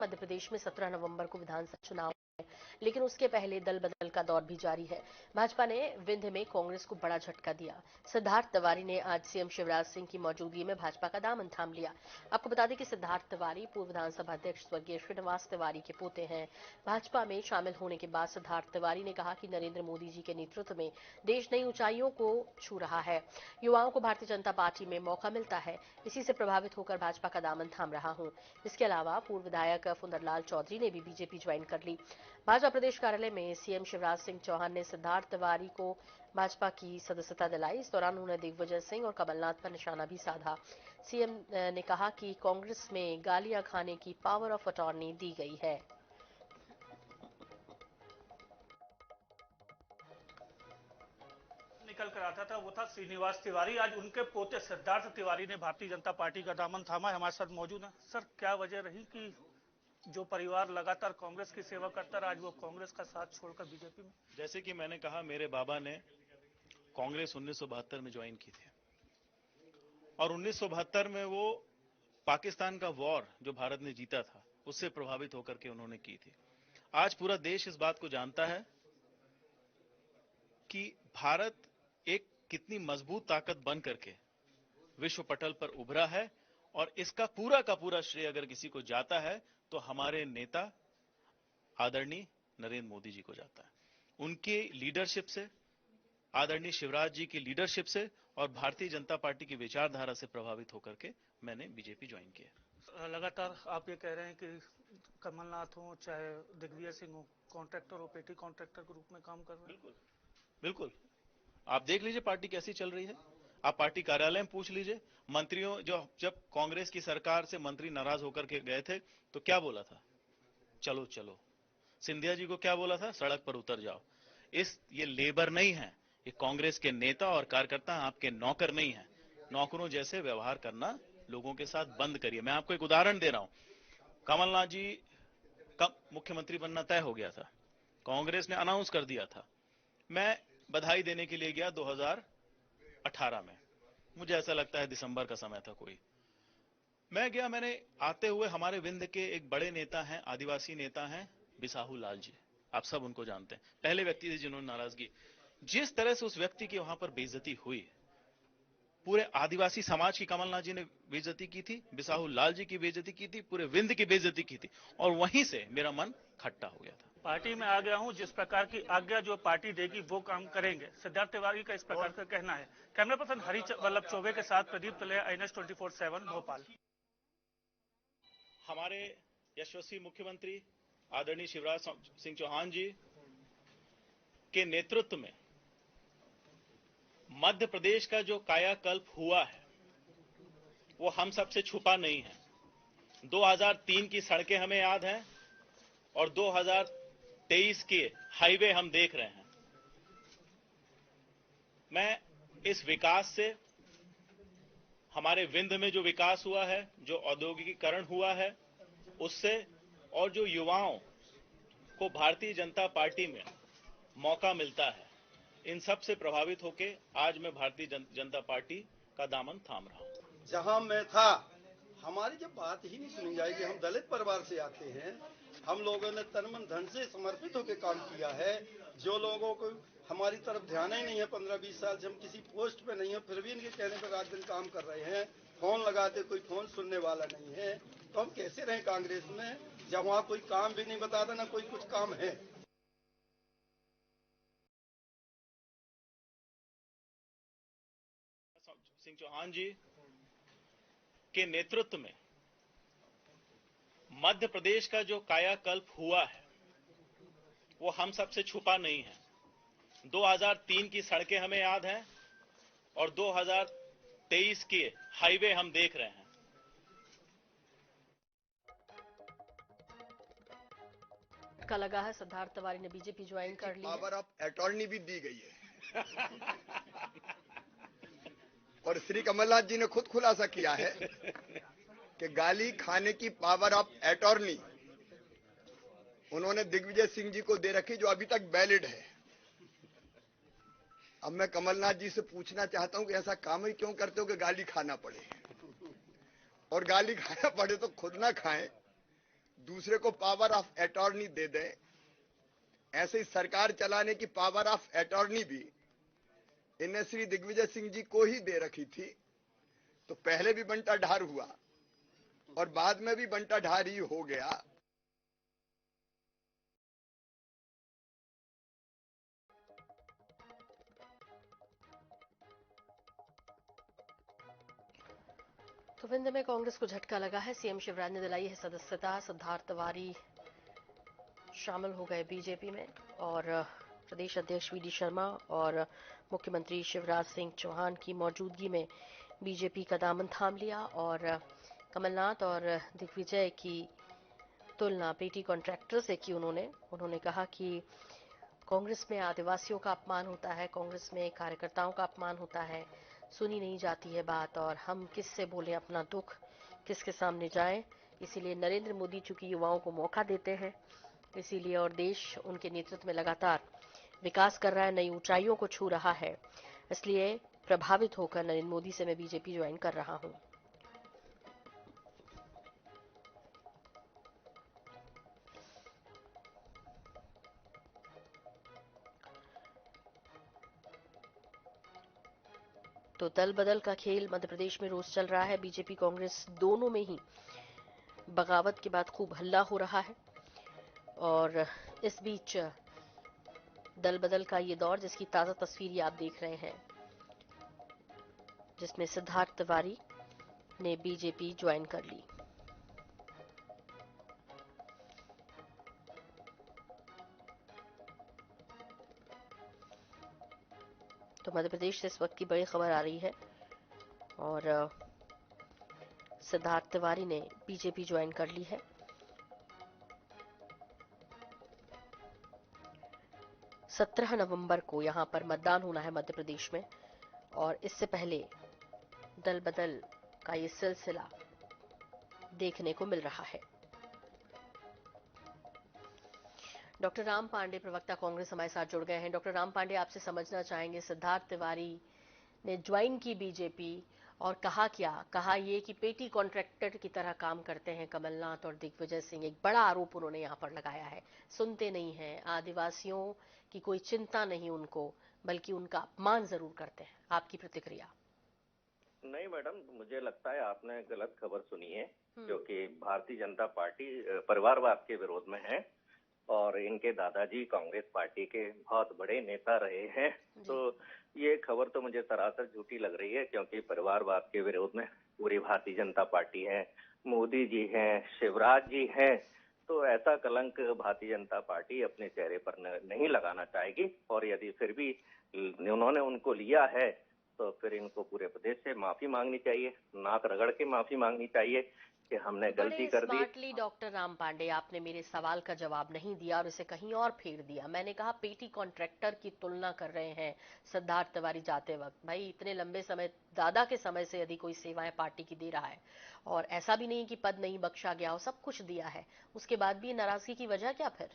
मध्य प्रदेश में 17 नवंबर को विधानसभा चुनाव है, लेकिन उसके पहले दल बदल का दौर भी जारी है। भाजपा ने विंध्य में कांग्रेस को बड़ा झटका दिया। सिद्धार्थ तिवारी ने आज सीएम शिवराज सिंह की मौजूदगी में भाजपा का दामन थाम लिया। आपको बता दें कि सिद्धार्थ तिवारी पूर्व विधानसभा अध्यक्ष स्वर्गीय श्रीनिवास तिवारी के पोते हैं। भाजपा में शामिल होने के बाद सिद्धार्थ तिवारी ने कहा कि नरेंद्र मोदी जी के नेतृत्व में देश नई ऊंचाइयों को छू रहा है। युवाओं को भारतीय जनता पार्टी में मौका मिलता है, इसी से प्रभावित होकर भाजपा का दामन थाम रहा हूं। इसके अलावा पूर्व विधायक फुंदरलाल चौधरी ने भी बीजेपी ज्वाइन कर ली। भाजपा प्रदेश कार्यालय में सीएम शिवराज सिंह चौहान ने सिद्धार्थ तिवारी को भाजपा की सदस्यता दिलाई। इस दौरान उन्होंने दिग्विजय सिंह और कमलनाथ पर निशाना भी साधा। सीएम ने कहा कि कांग्रेस में गालियां खाने की पावर ऑफ अटॉर्नी दी गई है। निकल कर आता था वो था श्रीनिवास तिवारी। आज उनके पोते सिद्धार्थ तिवारी ने भारतीय जनता पार्टी का दामन थामा है। हमारे साथ मौजूद है। सर, क्या वजह रही कि जो परिवार लगातार कांग्रेस की सेवा करता रहा, आज वो कांग्रेस का साथ छोड़कर बीजेपी में? जैसे कि मैंने कहा, मेरे बाबा ने कांग्रेस 1972 में ज्वाइन की थी और 1972 में वो पाकिस्तान का वॉर जो भारत ने जीता था उससे प्रभावित होकर के उन्होंने की थी। आज पूरा देश इस बात को जानता है कि भारत एक कितनी मजबूत ताकत बन करके विश्व पटल पर उभरा है और इसका पूरा का पूरा श्रेय अगर किसी को जाता है तो हमारे नेता आदरणीय नरेंद्र मोदी जी को जाता है। उनके लीडरशिप से, आदरणीय शिवराज जी की लीडरशिप से और भारतीय जनता पार्टी की विचारधारा से प्रभावित होकर के मैंने बीजेपी ज्वाइन किया। लगातार आप ये कह रहे हैं कि कमलनाथ हो चाहे दिग्विजय सिंह हो, कॉन्ट्रैक्टर हो, पेटी कॉन्ट्रैक्टर के रूप में काम कर रहे हैं। बिल्कुल बिल्कुल, आप देख लीजिए पार्टी कैसी चल रही है। आप पार्टी कार्यालय में पूछ लीजिए, मंत्रियों जब कांग्रेस की सरकार से मंत्री नाराज होकर के गए थे तो क्या बोला था? चलो चलो। सिंधिया जी को क्या बोला था? सड़क पर उतर जाओ। ये लेबर नहीं है, ये कांग्रेस के नेता और कार्यकर्ता आपके नौकर नहीं है। नौकरों जैसे व्यवहार करना लोगों के साथ बंद करिए। मैं आपको एक उदाहरण दे रहा हूं। कमलनाथ जी का मुख्यमंत्री बनना तय हो गया था, कांग्रेस ने अनाउंस कर दिया था। मैं बधाई देने के लिए गया 2018 में, मुझे ऐसा लगता है दिसंबर का समय था कोई। मैं गया, मैंने आते हुए हमारे विंध्य के एक बड़े नेता हैं, आदिवासी नेता हैं बिसाहू लाल जी, आप सब उनको जानते हैं, पहले व्यक्ति थे जिन्होंने नाराजगी। जिस तरह से उस व्यक्ति की वहां पर बेइज्जती हुई, पूरे आदिवासी समाज की कमलनाथ जी ने बेइज्जती की थी, बिसाहू लाल जी की बेइज्जती की थी, पूरे विंध्य की बेइज्जती की थी और वहीं से मेरा मन खट्टा हो गया था। पार्टी में आ गया हूं, जिस प्रकार की आज्ञा जो पार्टी देगी वो काम करेंगे, सिद्धार्थ तिवारी का इस प्रकार का कहना है। कैमरा पर्सन हरी वल्लभ चौबे के साथ प्रदीप तलेया, INS 24/7 भोपाल। हमारे यशस्वी मुख्यमंत्री आदरणीय शिवराज सिंह चौहान जी के नेतृत्व में मध्य प्रदेश का जो कायाकल्प हुआ है वो हम सबसे छुपा नहीं है। 2003 की सड़कें हमें याद हैं और 2023 के हाईवे हम देख रहे हैं। मैं इस विकास से, हमारे विंध्य में जो विकास हुआ है, जो औद्योगिकीकरण हुआ है उससे, और जो युवाओं को भारतीय जनता पार्टी में मौका मिलता है, इन सब से प्रभावित होकर आज मैं भारतीय जनता पार्टी का दामन थाम रहा हूं। जहां मैं था, हमारी जब बात ही नहीं सुनी जाएगी। हम दलित परिवार से आते हैं, हम लोगों ने तन मन धन से समर्पित होकर काम किया है। जो लोगों को हमारी तरफ ध्यान ही नहीं है, 15-20 साल से हम किसी पोस्ट पे नहीं है, फिर भी इनके कहने पर रात दिन काम कर रहे हैं। फोन लगाते, कोई फोन सुनने वाला नहीं है, तो हम कैसे रहें कांग्रेस में जब वहां कोई काम भी नहीं बताता, ना कोई कुछ काम है। सिंह चौहान जी के नेतृत्व में मध्य प्रदेश का जो कायाकल्प हुआ है वो हम सबसे छुपा नहीं है। 2003 की सड़कें हमें याद हैं और 2023 के हाईवे हम देख रहे हैं। का लगा है सिद्धार्थ तिवारी ने बीजेपी ज्वाइन कर ली है। पावर ऑफ अटॉर्नी भी दी गई है और श्री कमलनाथ जी ने खुद खुलासा किया है कि गाली खाने की पावर ऑफ अटॉर्नी उन्होंने दिग्विजय सिंह जी को दे रखी, जो अभी तक वैलिड है। अब मैं कमलनाथ जी से पूछना चाहता हूं कि ऐसा काम ही क्यों करते हो कि गाली खाना पड़े, और गाली खाना पड़े तो खुद ना खाएं, दूसरे को पावर ऑफ अटॉर्नी दे दें, ऐसे ही सरकार चलाने की पावर ऑफ अटॉर्नी भी इन्हें श्री दिग्विजय सिंह जी को ही दे रखी थी। तो पहले भी बंटा ढार हुआ और बाद में भी बंटा ढार ही हो गया। तो विंध्य में कांग्रेस को झटका लगा है। सीएम शिवराज ने दिलाई है सदस्यता। सिद्धार्थ तिवारी शामिल हो गए बीजेपी में और प्रदेश अध्यक्ष वीडी शर्मा और मुख्यमंत्री शिवराज सिंह चौहान की मौजूदगी में बीजेपी का दामन थाम लिया और कमलनाथ और दिग्विजय की तुलना पेटी कॉन्ट्रैक्टर से की उन्होंने कहा कि कांग्रेस में आदिवासियों का अपमान होता है, कांग्रेस में कार्यकर्ताओं का अपमान होता है, सुनी नहीं जाती है बात और हम किससे बोलें अपना दुख, किसके सामने जाएं। इसीलिए नरेंद्र मोदी चूंकि युवाओं को मौका देते हैं, इसीलिए और देश उनके नेतृत्व में लगातार विकास कर रहा है, नई ऊंचाइयों को छू रहा है, इसलिए प्रभावित होकर नरेंद्र मोदी से मैं बीजेपी ज्वाइन कर रहा हूं। तो दल बदल का खेल मध्य प्रदेश में रोज चल रहा है। बीजेपी कांग्रेस दोनों में ही बगावत के बाद खूब हल्ला हो रहा है और इस बीच दल बदल का ये दौर जिसकी ताजा तस्वीर ये आप देख रहे हैं, जिसमें सिद्धार्थ तिवारी ने बीजेपी ज्वाइन कर ली। तो मध्य प्रदेश से इस वक्त की बड़ी खबर आ रही है और सिद्धार्थ तिवारी ने बीजेपी ज्वाइन कर ली है। सत्रह नवंबर को यहां पर मतदान होना है मध्य प्रदेश में और इससे पहले दल बदल का ये सिलसिला देखने को मिल रहा है। डॉक्टर राम पांडे प्रवक्ता कांग्रेस हमारे साथ जुड़ गए हैं। डॉक्टर राम पांडे, आपसे समझना चाहेंगे, सिद्धार्थ तिवारी ने ज्वाइन की बीजेपी और कहा ये कि पेटी कॉन्ट्रैक्टर की तरह काम करते हैं कमलनाथ और दिग्विजय सिंह। एक बड़ा आरोप उन्होंने यहां पर लगाया है, सुनते नहीं हैं, आदिवासियों की कोई चिंता नहीं उनको, बल्कि उनका अपमान जरूर करते हैं। आपकी प्रतिक्रिया? नहीं मैडम, मुझे लगता है आपने गलत खबर सुनी है, क्योंकि भारतीय जनता पार्टी परिवारवाद के विरोध में है और इनके दादाजी कांग्रेस पार्टी के बहुत बड़े नेता रहे हैं। तो ये खबर तो मुझे सरासर झूठी लग रही है, क्योंकि परिवारवाद के विरोध में पूरी भारतीय जनता पार्टी है, मोदी जी हैं, शिवराज जी हैं। तो ऐसा कलंक भारतीय जनता पार्टी अपने चेहरे पर नहीं लगाना चाहेगी और यदि फिर भी उन्होंने उनको लिया है तो फिर इनको पूरे प्रदेश से माफी मांगनी चाहिए, नाक रगड़ के माफी मांगनी चाहिए कि हमने गलती कर दी। स्मार्टली डॉक्टर राम पांडे, आपने मेरे सवाल का जवाब नहीं दिया और इसे कहीं और फेर दिया। मैंने कहा पेटी कॉन्ट्रैक्टर की तुलना कर रहे हैं सिद्धार्थ तिवारी जाते वक्त। भाई, इतने लंबे समय, दादा के समय से यदि कोई सेवाएं पार्टी की दे रहा है और ऐसा भी नहीं कि पद नहीं बख्शा गया हो, सब कुछ दिया है, उसके बाद भी नाराजगी की वजह क्या फिर?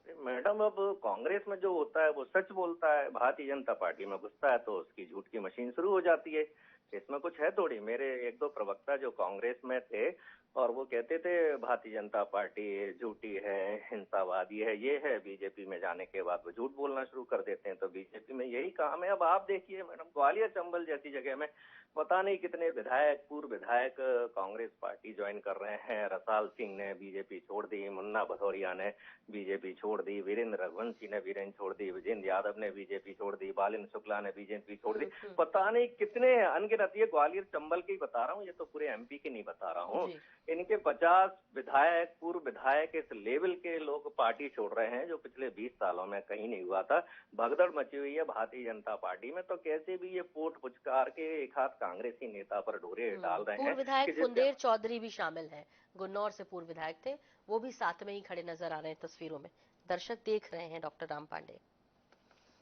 मैडम, अब कांग्रेस में जो होता है वो सच बोलता है, भारतीय जनता पार्टी में घुसता है तो उसकी झूठ की मशीन शुरू हो जाती है। इसमें कुछ है थोड़ी। मेरे एक दो प्रवक्ता जो कांग्रेस में थे और वो कहते थे भारतीय जनता पार्टी झूठी है, हिंसावादी है, ये है। बीजेपी में जाने के बाद वो झूठ बोलना शुरू कर देते हैं। तो बीजेपी में यही काम है। अब आप देखिए मैडम, ग्वालियर चंबल जैसी जगह में पता नहीं कितने विधायक, पूर्व विधायक कांग्रेस पार्टी ज्वाइन कर रहे हैं। रसाल सिंह ने बीजेपी छोड़ दी, मुन्ना भदौरिया ने बीजेपी छोड़ दी, वीरेंद्र रघुवंशी ने बीजेपी छोड़ दी, विजेंद्र यादव ने बीजेपी छोड़ दी, बालिन शुक्ला ने बीजेपी छोड़ दी। पता नहीं कितने अनगिनत, ये ग्वालियर चंबल की बता रहा हूँ, ये तो पूरे एमपी की नहीं बता रहा हूँ। इनके 50 विधायक, पूर्व विधायक इस लेवल के लोग पार्टी छोड़ रहे हैं, जो पिछले 20 सालों में कहीं नहीं हुआ था। भगदड़ मची हुई है भारतीय जनता पार्टी में। तो कैसे भी ये पोट पुचकार के एक हाथ कांग्रेसी नेता पर ढोरे डाल रहे हैं। पूर्व विधायक कुंदेर चौधरी भी शामिल हैं, गुन्नौर से पूर्व विधायक थे, वो भी साथ में ही खड़े नजर आ रहे हैं तस्वीरों में। दर्शक देख रहे हैं डॉक्टर राम पांडे।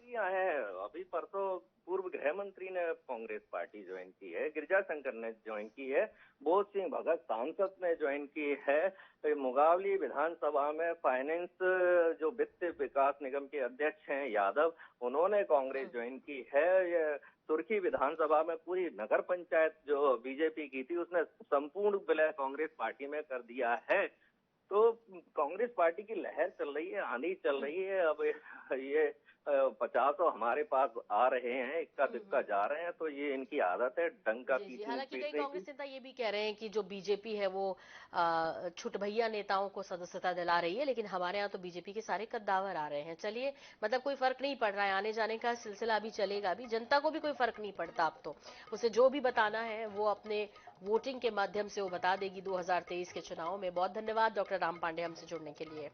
है अभी परसों पूर्व गृह मंत्री ने कांग्रेस पार्टी ज्वाइन की है, गिरिजा शंकर ने ज्वाइन की है, बोध सिंह भगत सांसद ने ज्वाइन की है, मुगावली विधानसभा में फाइनेंस जो वित्त विकास निगम के अध्यक्ष हैं यादव, उन्होंने कांग्रेस ज्वाइन की है। ये तुर्की विधानसभा में पूरी नगर पंचायत जो बीजेपी की थी उसने संपूर्ण विलय कांग्रेस पार्टी में कर दिया है। तो कांग्रेस पार्टी की लहर चल रही है, आंधी चल रही है। अब ये 50 हमारे पास आ रहे हैं, इक्का दुक्का जा रहे हैं, तो ये इनकी आदत है डंका जी, पीटने हालांकि कई पीटने कांग्रेस की। नेता ये भी कह रहे हैं कि जो बीजेपी है वो छुटभैया नेताओं को सदस्यता दिला रही है, लेकिन हमारे यहाँ तो बीजेपी के सारे कद्दावर आ रहे हैं। चलिए, मतलब कोई फर्क नहीं पड़ रहा है, आने जाने का सिलसिला अभी चलेगा भी, जनता को भी कोई फर्क नहीं पड़ता। अब तो उसे जो भी बताना है वो अपने वोटिंग के माध्यम से वो बता देगी 2023 के चुनाव में। बहुत धन्यवाद डॉक्टर राम पांडे हमसे जुड़ने के लिए।